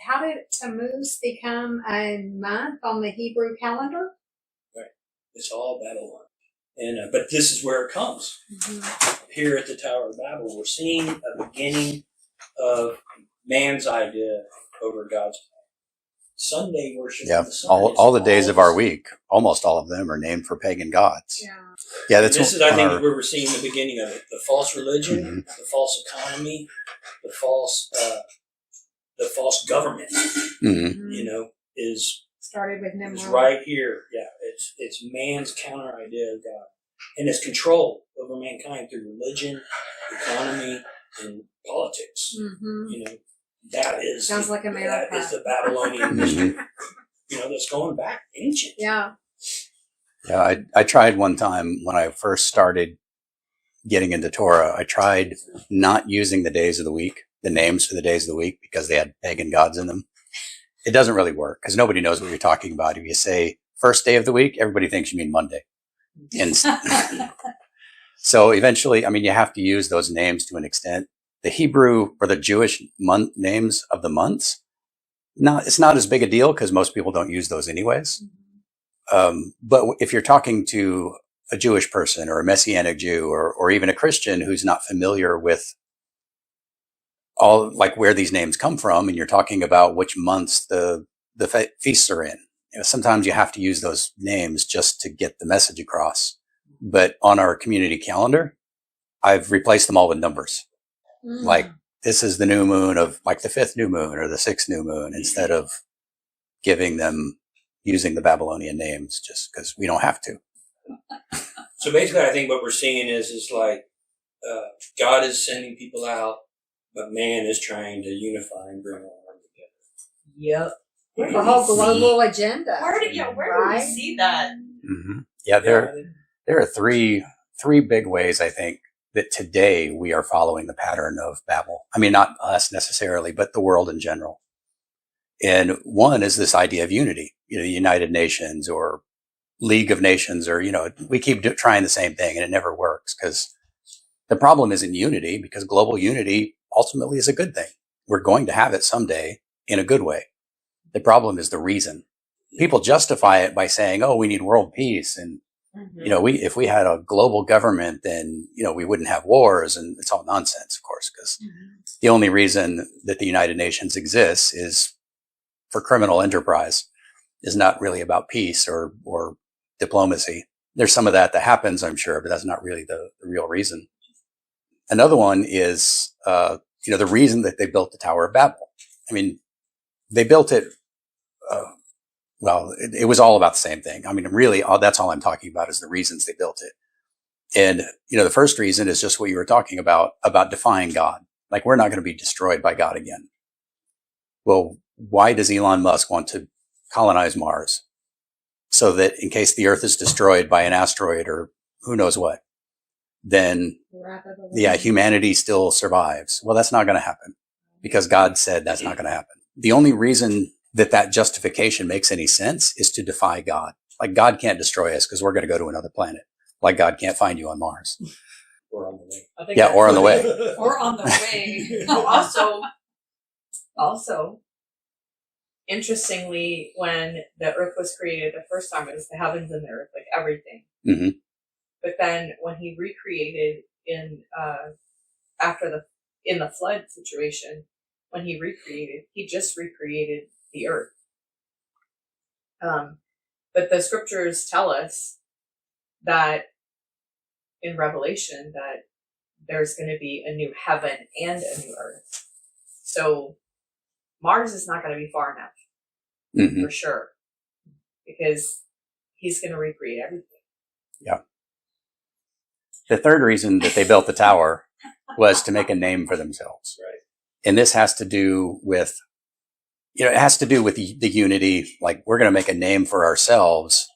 how did Tammuz become a month on the Hebrew calendar? Right. It's all Babylon. And but this is where it comes. Mm-hmm. Here at the Tower of Babel, we're seeing a beginning of man's idea over God's plan. Sunday worship. Yeah, of the sun all the days of our week, almost all of them are named for pagan gods. Yeah, That's this is, I think, where we're seeing the beginning of it. The false religion, Mhm. the false economy, the false government. Mhm. You know, is started with Nimrod. right here. Yeah, it's man's counter idea of God, and it's control over mankind through religion, economy, and politics. Mm-hmm. You know, that is Sounds like America. That is the Babylonian mystery. You know, that's going back ancient. Yeah. Yeah, I tried one time when I first started getting into Torah, I tried not using the days of the week, the names for the days of the week, because they had pagan gods in them. It doesn't really work because nobody knows what you're talking about. If you say first day of the week, everybody thinks you mean Monday. And so eventually, I mean, you have to use those names to an extent. The Hebrew or the Jewish month names of the months, it's not as big a deal because most people don't use those anyways. But if you're talking to a Jewish person or a Messianic Jew or even a Christian who's not familiar with all, like, where these names come from, and you're talking about which months the feasts are in, sometimes you have to use those names just to get the message across. But on our community calendar, I've replaced them all with numbers. Like, this is the new moon of, like, the 5th new moon or the 6th new moon, instead of using the Babylonian names, just because we don't have to. So basically, I think what we're seeing is like God is sending people out, but man is trying to unify and bring all of them together. Yep. The whole global agenda. Where do we see that? Mm-hmm. Yeah, there are three big ways, I think, that today we are following the pattern of Babel. I mean, not us necessarily, but the world in general. And one is this idea of unity, the United Nations or League of Nations, or, we keep trying the same thing and it never works, because the problem isn't unity, because global unity ultimately is a good thing. We're going to have it someday in a good way. The problem is the reason. People justify it by saying, oh, we need world peace. And, if we had a global government, then, we wouldn't have wars. And it's all nonsense, of course, because the only reason that the United Nations exists is for criminal enterprise, is not really about peace or diplomacy. There's some of that happens, I'm sure, but that's not really the real reason. Another one is, the reason that they built the Tower of Babel. I mean, they built it, it was all about the same thing. I mean, really, that's all I'm talking about is the reasons they built it. And, the first reason is just what you were talking about defying God. Like, we're not going to be destroyed by God again. Well, why does Elon Musk want to colonize Mars? So that in case the Earth is destroyed by an asteroid or who knows what, then, humanity still survives. Well, that's not going to happen, because God said that's not going to happen. The only reason that justification makes any sense is to defy God. Like, God can't destroy us because we're going to go to another planet. Like, God can't find you on Mars. Or on the way. Yeah, or on the way. Or on the way. Also, interestingly, when the earth was created the first time, it was the heavens and the earth, like everything. Mm-hmm. But then when he recreated in the flood situation, when he just recreated the earth. But the scriptures tell us that in Revelation that there's going to be a new heaven and a new earth. So Mars is not going to be far enough, for sure, because he's going to recreate everything. Yeah. The third reason that they built the tower was to make a name for themselves. Right. And this has to do with, the unity. Like, we're going to make a name for ourselves,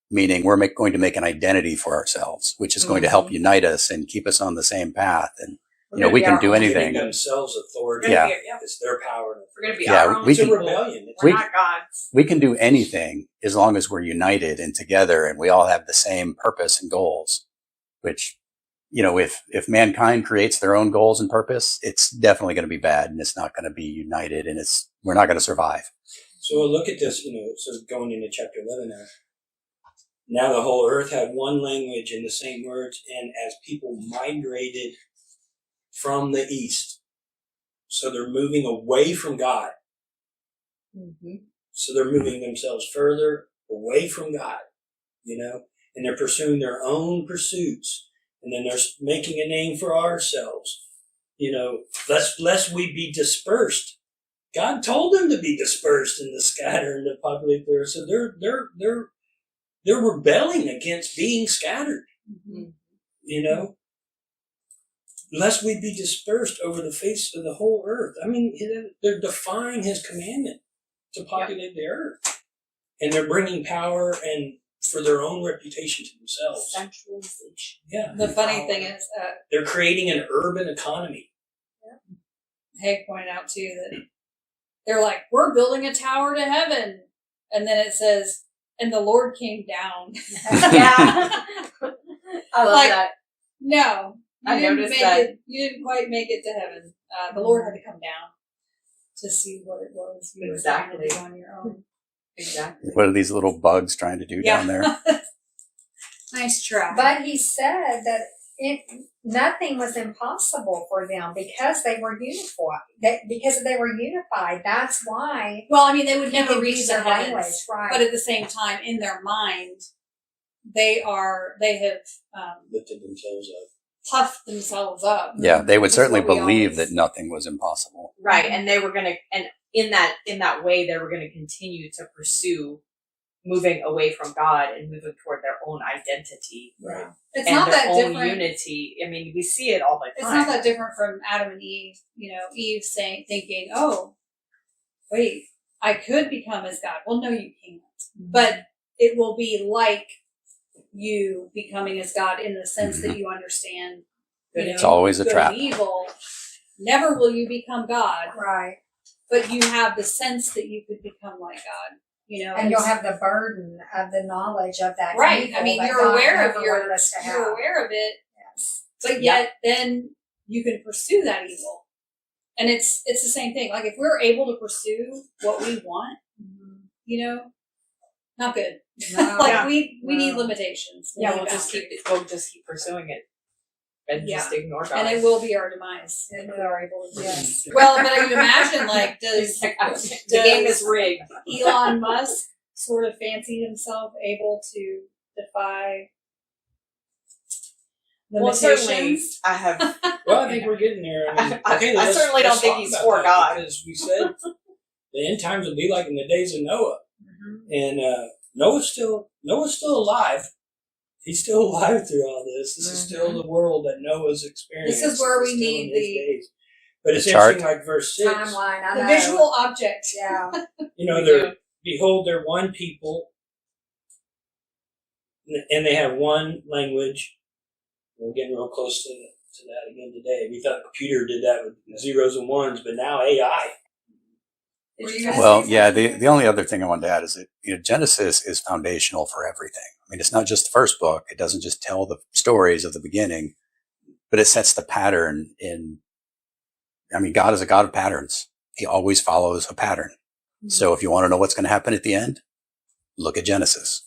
meaning we're going to make an identity for ourselves, which is going to help unite us and keep us on the same path. And, we can do anything. Giving themselves authority. Yeah. It's their power. We're going to be our own It's a people. rebellion. We're not gods. We can do anything as long as we're united and together and we all have the same purpose and goals, which if mankind creates their own goals and purpose, it's definitely going to be bad, and it's not going to be united, and we're not going to survive. So we'll look at this, so going into chapter 11 now. Now the whole earth had one language and the same words, and as people migrated from the east, so they're moving away from God. Mm-hmm. So they're moving themselves further away from God, and they're pursuing their own pursuits. And then they're making a name for ourselves. Lest we be dispersed. God told them to be dispersed and to scatter and to populate the earth. So they're rebelling against being scattered. Mm-hmm. Lest we be dispersed over the face of the whole earth. I mean, they're defying his commandment to populate the earth. And they're bringing power and for their own reputation to themselves. Centralization. Yeah. The funny thing is, They're creating an urban economy. Haig pointed out too that they're like, we're building a tower to heaven. And then it says, and the Lord came down. Yeah. I love Like, that. No. I noticed that. You didn't quite make it to heaven. The Lord had to come down to see what it was you were trying to do on your own. Exactly. What are these little bugs trying to do down there? Nice try. But he said that nothing was impossible for them because they were unified. Because they were unified, that's why. Well, I mean, they would he never could reach use the their heavens, language, right? but at the same time, in their mind, they have Lifted themselves up. puffed themselves up. Yeah, they would That's certainly what we believe always- that nothing was impossible. Right, and they were gonna, and in that way, they were gonna continue to pursue moving away from God and moving toward their own identity. Right. It's and not their that own different. unity. I mean, we see it all the It's time. not that different from Adam and Eve. Eve thinking, "Oh, wait, I could become as God." Well, no, you can't. But it will be like you becoming as God in the sense that you understand. It's always a good trap. and evil. Never will you become God, Right. but you have the sense that you could become like God. And you'll have the burden of the knowledge of that. right. evil I mean, that you're God aware never of wanted us to have. you're aware of it, Yes. but yet then you can pursue that evil. And it's the same thing. Like if we're able to pursue what we want, not good. No. Like we need No. limitations. We Yeah, need we'll just keep pursuing it and just ignore God. and it will be our demise It if will. we are able to. Yes. Well, but I can imagine like the game is rigged. Elon Musk sort of fancied himself able to defy limitations. Certainly, I have. Well, I think we're getting there. I mean, I let's certainly don't talk think he's about for that, God. because we said the end times will be like in the days of Noah, Mhm. and Noah's still alive. He's still alive through all this. This is still the world that Noah's experienced. This is where we Still need in his the- days. But it's chart. interesting, like verse 6. Timeline. I The know. visual object. Yeah. They're behold, they're one people, and they have one language. We're getting real close to that again today. We thought the computer did that with zeros and ones, but now AI. Were you gonna Well, say yeah, something? the only other thing I wanted to add is that Genesis is foundational for everything. I mean, it's not just the first book. It doesn't just tell the stories of the beginning, but it sets the pattern God is a God of patterns. He always follows a pattern. So if you want to know what's going to happen at the end, look at Genesis.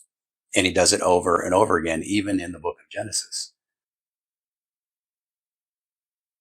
And he does it over and over again, even in the book of Genesis.